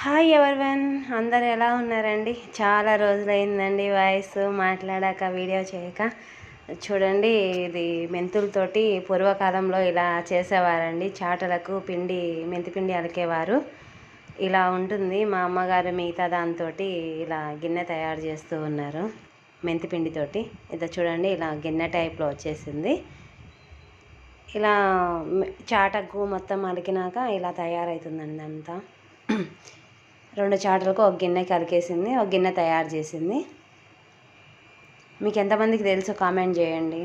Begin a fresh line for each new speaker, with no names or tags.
Hi everyone, అందరు ఎలా ఉన్నారండి? చాలా రోజులైందండి వాయిస్ మాట్లాడాక, వీడియో చేయక. చూడండి, ఇది మెంతులతోటి పూర్వకాలంలో ఇలా చేసేవారండి. చాటలకు పిండి, మెంతిపిండి అలికేవారు. ఇలా ఉంటుంది. మా అమ్మగారు మిగతా దాంతో ఇలా గిన్నె తయారు చేస్తూ ఉన్నారు మెంతిపిండితోటి. ఇది చూడండి, ఇలా గిన్నె టైప్లో వచ్చేసింది. ఇలా చాటకు మొత్తం అలికినాక ఇలా తయారవుతుందండి అంతా. 2 చాటలకు ఒక గిన్నె కలికేసింది, ఒక గిన్నె తయారు చేసింది. మీకు ఎంతమందికి తెలుసో కామెంట్ చేయండి.